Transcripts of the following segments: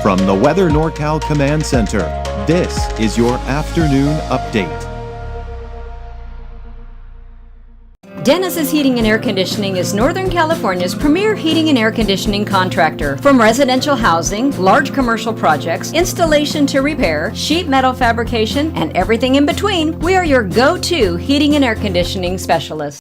From the Weather NorCal Command Center, this is your afternoon update. Dennis's Heating and Air Conditioning is Northern California's premier heating and air conditioning contractor. From residential housing, large commercial projects, installation to repair, sheet metal fabrication, and everything in between, we are your go-to heating and air conditioning specialist.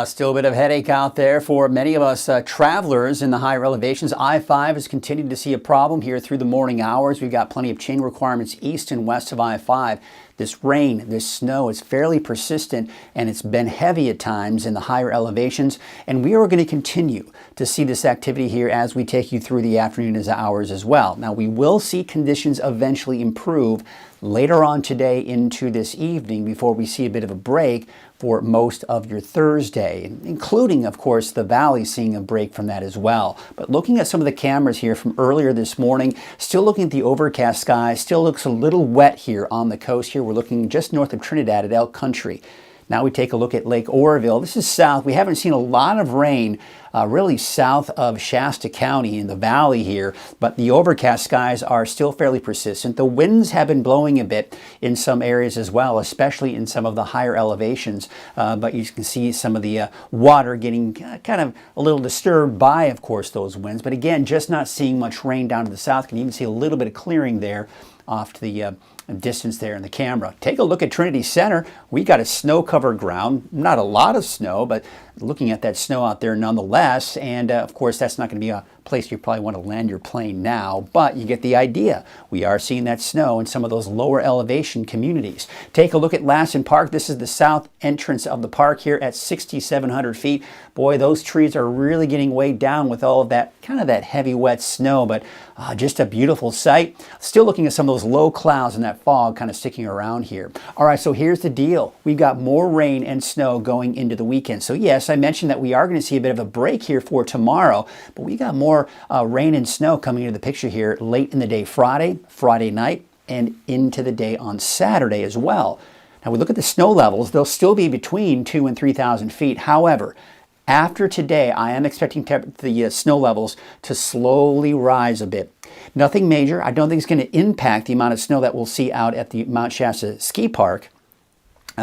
Still a bit of headache out there for many of us travelers in the higher elevations. I-5 has continued to see a problem here through the morning hours. We've got plenty of chain requirements east and west of I-5. This rain, this snow is fairly persistent, and it's been heavy at times in the higher elevations. And we are going to continue to see this activity here as we take you through the afternoon hours as well. Now, we will see conditions eventually improve later on today into this evening before we see a bit of a break for most of your Thursday, including, of course, the valley seeing a break from that as well. But looking at some of the cameras here from earlier this morning, still looking at the overcast sky, still looks a little wet here on the coast here. We're looking just north of Trinidad at Elk Country. Now we take a look at Lake Oroville. This is south. We haven't seen a lot of rain really south of Shasta County in the valley here, but the overcast skies are still fairly persistent. The winds have been blowing a bit in some areas as well, especially in some of the higher elevations, but you can see some of the water getting kind of a little disturbed by, of course, those winds. But again, just not seeing much rain down to the south. You can even see a little bit of clearing there off to the distance there in the camera. Take a look at Trinity Center. We got a snow-covered ground. Not a lot of snow, but looking at that snow out there nonetheless. And of course, that's not going to be a place you probably want to land your plane now, but you get the idea. We are seeing that snow in some of those lower elevation communities. Take a look at Lassen Park. This is the south entrance of the park here at 6,700 feet. Boy, those trees are really getting weighed down with all of that kind of that heavy wet snow, but just a beautiful sight. Still looking at some of those low clouds and that fog kind of sticking around here. All right, so here's the deal. We've got more rain and snow going into the weekend. So yes, I mentioned that we are going to see a bit of a break here for tomorrow, but we got more rain and snow coming into the picture here late in the day Friday, Friday night, and into the day on Saturday as well. Now we look at the snow levels, they'll still be between 2,000 and 3,000 feet. However, after today, I am expecting the snow levels to slowly rise a bit. Nothing major. I don't think it's going to impact the amount of snow that we'll see out at the Mount Shasta Ski Park,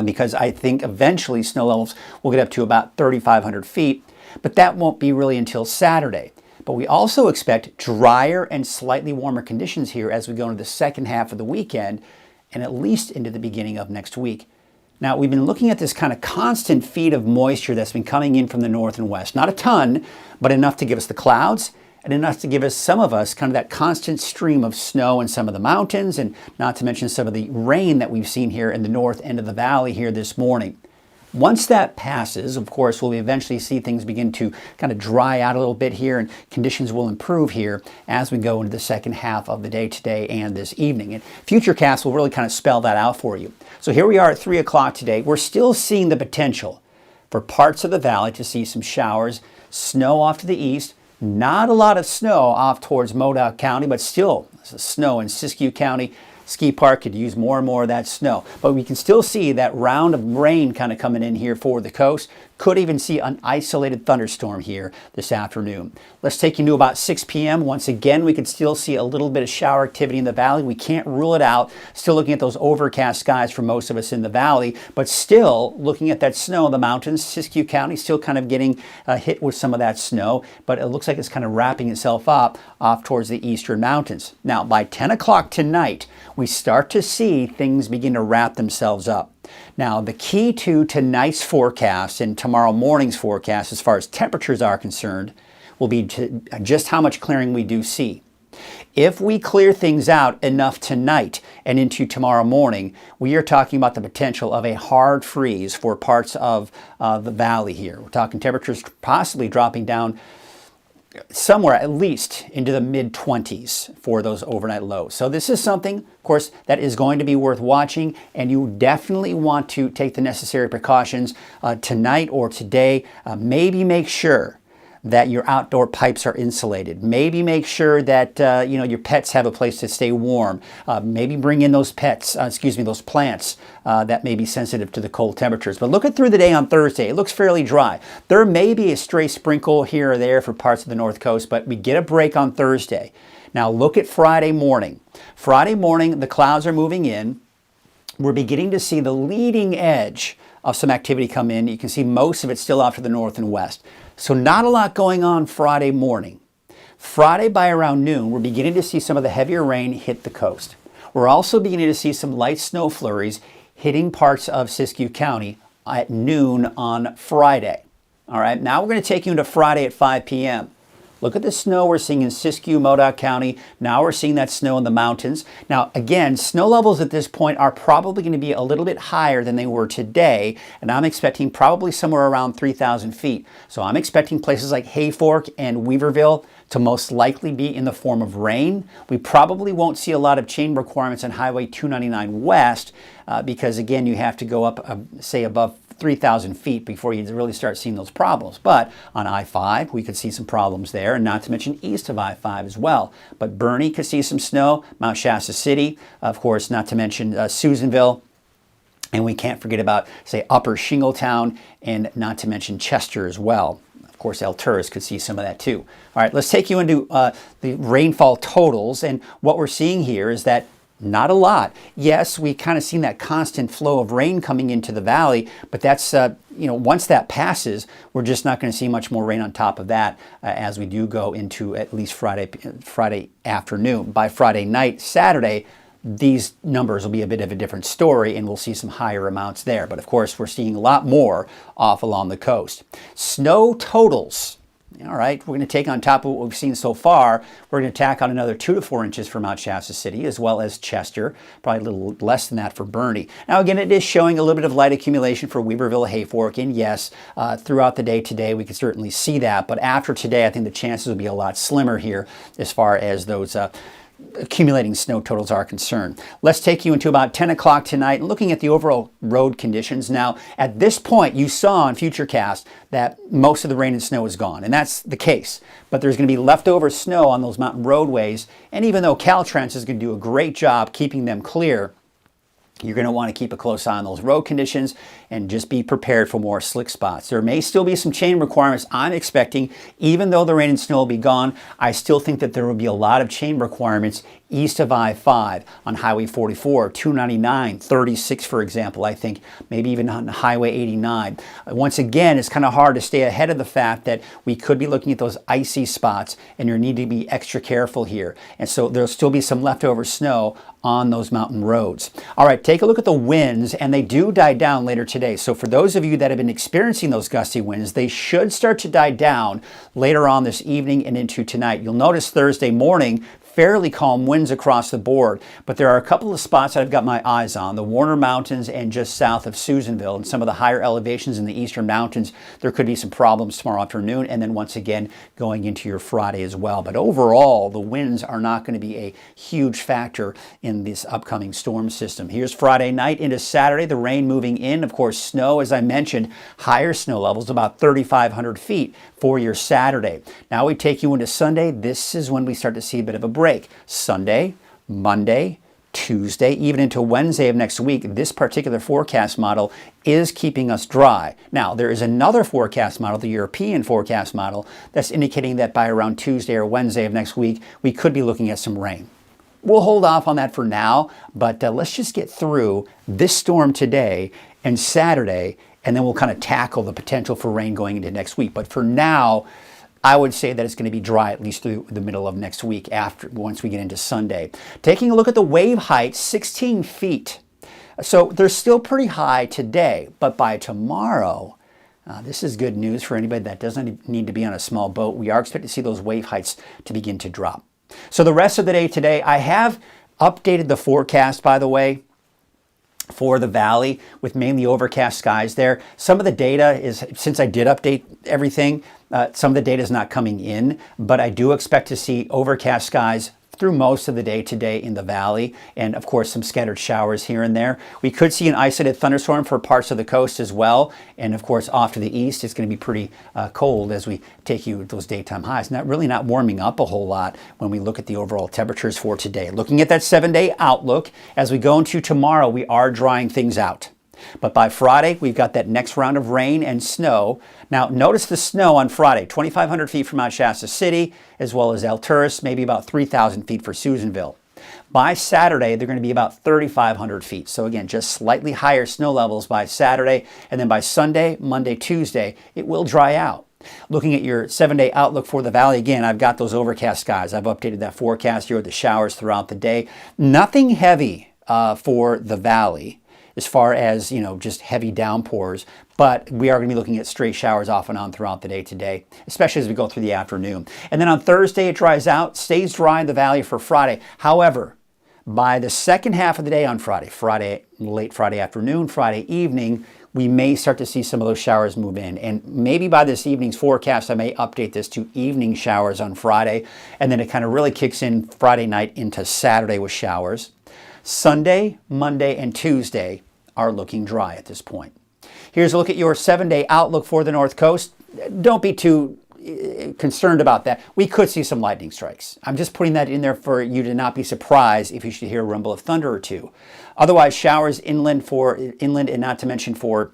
because I think eventually snow levels will get up to about 3,500 feet, but that won't be really until Saturday. But we also expect drier and slightly warmer conditions here as we go into the second half of the weekend and at least into the beginning of next week. Now, we've been looking at this kind of constant feed of moisture that's been coming in from the north and west. Not a ton, but enough to give us the clouds and enough to give us, some of us, kind of that constant stream of snow in some of the mountains, and not to mention some of the rain that we've seen here in the north end of the valley here this morning. Once that passes, of course, we'll eventually see things begin to kind of dry out a little bit here, and conditions will improve here as we go into the second half of the day today and this evening. And Futurecast will really kind of spell that out for you. So here we are at 3 o'clock today. We're still seeing the potential for parts of the valley to see some showers, snow off to the east. Not a lot of snow off towards Modoc County, but still snow in Siskiyou County. Ski Park could use more and more of that snow. But we can still see that round of rain kind of coming in here for the coast. Could even see an isolated thunderstorm here this afternoon. Let's take you to about 6 p.m. Once again, we could still see a little bit of shower activity in the valley. We can't rule it out. Still looking at those overcast skies for most of us in the valley, but still looking at that snow in the mountains. Siskiyou County still kind of getting hit with some of that snow, but it looks like it's kind of wrapping itself up off towards the eastern mountains. Now, by 10 o'clock tonight, we start to see things begin to wrap themselves up. Now, the key to tonight's forecast and tomorrow morning's forecast as far as temperatures are concerned will be just how much clearing we do see. If we clear things out enough tonight and into tomorrow morning, we are talking about the potential of a hard freeze for parts of the valley here. We're talking temperatures possibly dropping down somewhere at least into the mid-20s for those overnight lows. So this is something, of course, that is going to be worth watching, and you definitely want to take the necessary precautions tonight or today. Maybe make sure that your outdoor pipes are insulated. Maybe make sure that your pets have a place to stay warm. Maybe bring in those those plants that may be sensitive to the cold temperatures. But looking through the day on Thursday, it looks fairly dry. There may be a stray sprinkle here or there for parts of the North Coast, but we get a break on Thursday. Now look at Friday morning. Friday morning, the clouds are moving in. We're beginning to see the leading edge of some activity come in. You can see most of it still off to the north and west. So not a lot going on Friday morning. Friday by around noon, we're beginning to see some of the heavier rain hit the coast. We're also beginning to see some light snow flurries hitting parts of Siskiyou County at noon on Friday. All right, now we're going to take you into Friday at 5 p.m. Look at the snow we're seeing in Siskiyou, Modoc County. Now we're seeing that snow in the mountains. Now, again, snow levels at this point are probably going to be a little bit higher than they were today, and I'm expecting probably somewhere around 3,000 feet. So I'm expecting places like Hayfork and Weaverville to most likely be in the form of rain. We probably won't see a lot of chain requirements on Highway 299 West because, again, you have to go up, say, above 3,000 feet before you really start seeing those problems. But on I-5, we could see some problems there, and not to mention east of I-5 as well. But Bernie could see some snow, Mount Shasta City, of course, not to mention Susanville. And we can't forget about, say, Upper Shingletown, and not to mention Chester as well. Of course, El Tourist could see some of that too. All right, let's take you into the rainfall totals. And what we're seeing here is that not a lot. Yes, we kind of seen that constant flow of rain coming into the valley, but that's, once that passes, we're just not going to see much more rain on top of that as we do go into at least Friday afternoon. By Friday night, Saturday, these numbers will be a bit of a different story, and we'll see some higher amounts there. But of course, we're seeing a lot more off along the coast. Snow totals. All right, we're going to take on top of what we've seen so far, we're going to tack on another 2 to 4 inches for Mount Shasta City, as well as Chester, probably a little less than that for Bernie. Now again, it is showing a little bit of light accumulation for Weaverville, Hayfork, and yes, throughout the day today, we can certainly see that, but after today, I think the chances will be a lot slimmer here as far as those accumulating snow totals are concerned. Let's take you into about 10 o'clock tonight and looking at the overall road conditions. Now, at this point, you saw on Futurecast that most of the rain and snow is gone, and that's the case. But there's going to be leftover snow on those mountain roadways, and even though Caltrans is going to do a great job keeping them clear, you're going to want to keep a close eye on those road conditions and just be prepared for more slick spots. There may still be some chain requirements I'm expecting. Even though the rain and snow will be gone, I still think that there will be a lot of chain requirements east of I-5 on Highway 44, 299, 36, for example, I think, maybe even on Highway 89. Once again, it's kind of hard to stay ahead of the fact that we could be looking at those icy spots, and you need to be extra careful here. And so there'll still be some leftover snow on those mountain roads. All right, take a look at the winds, and they do die down later today. So for those of you that have been experiencing those gusty winds, they should start to die down later on this evening and into tonight. You'll notice Thursday morning, fairly calm winds across the board, but there are a couple of spots I've got my eyes on, the Warner Mountains and just south of Susanville, and some of the higher elevations in the eastern mountains. There could be some problems tomorrow afternoon, and then once again going into your Friday as well. But overall, the winds are not going to be a huge factor in this upcoming storm system. Here's Friday night into Saturday, the rain moving in. Of course, snow, as I mentioned, higher snow levels, about 3,500 feet for your Saturday. Now we take you into Sunday. This is when we start to see a bit of a break. Sunday, Monday, Tuesday, even into Wednesday of next week, this particular forecast model is keeping us dry. Now, there is another forecast model, the European forecast model, that's indicating that by around Tuesday or Wednesday of next week, we could be looking at some rain. We'll hold off on that for now, but let's just get through this storm today and Saturday, and then we'll kind of tackle the potential for rain going into next week. But for now, I would say that it's going to be dry at least through the middle of next week once we get into Sunday. Taking a look at the wave height, 16 feet. So they're still pretty high today, but by tomorrow, this is good news for anybody that doesn't need to be on a small boat. We are expecting to see those wave heights to begin to drop. So the rest of the day today, I have updated the forecast, by the way, for the valley with mainly overcast skies there. Some of the data is, since I did update everything, some of the data is not coming in, but I do expect to see overcast skies through most of the day today in the valley, and of course some scattered showers here and there. We could see an isolated thunderstorm for parts of the coast as well, and of course off to the east it's going to be pretty cold as we take you those daytime highs. Really not warming up a whole lot when we look at the overall temperatures for today. Looking at that 7-day outlook, as we go into tomorrow, we are drying things out. But by Friday, we've got that next round of rain and snow. Now, notice the snow on Friday, 2,500 feet from Mount Shasta City, as well as El Turris, maybe about 3,000 feet for Susanville. By Saturday, they're going to be about 3,500 feet. So again, just slightly higher snow levels by Saturday. And then by Sunday, Monday, Tuesday, it will dry out. Looking at your 7-day outlook for the valley, again, I've got those overcast skies. I've updated that forecast here with the showers throughout the day. Nothing heavy for the valley as far as, just heavy downpours, but we are going to be looking at stray showers off and on throughout the day today, especially as we go through the afternoon. And then on Thursday, it dries out, stays dry in the valley for Friday. However, by the second half of the day on Friday, late Friday afternoon, Friday evening, we may start to see some of those showers move in. And maybe by this evening's forecast, I may update this to evening showers on Friday. And then it kind of really kicks in Friday night into Saturday with showers. Sunday, Monday, and Tuesday are looking dry at this point. Here's a look at your 7-day outlook for the North Coast. Don't be too concerned about that. We could see some lightning strikes. I'm just putting that in there for you to not be surprised if you should hear a rumble of thunder or two. Otherwise, showers inland and not to mention for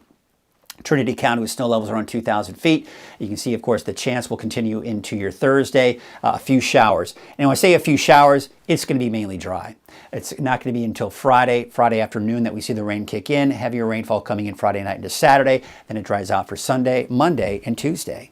Trinity County with snow levels around 2,000 feet. You can see, of course, the chance will continue into your Thursday, a few showers. And when I say a few showers, it's going to be mainly dry. It's not going to be until Friday afternoon that we see the rain kick in, heavier rainfall coming in Friday night into Saturday. Then it dries out for Sunday, Monday, and Tuesday.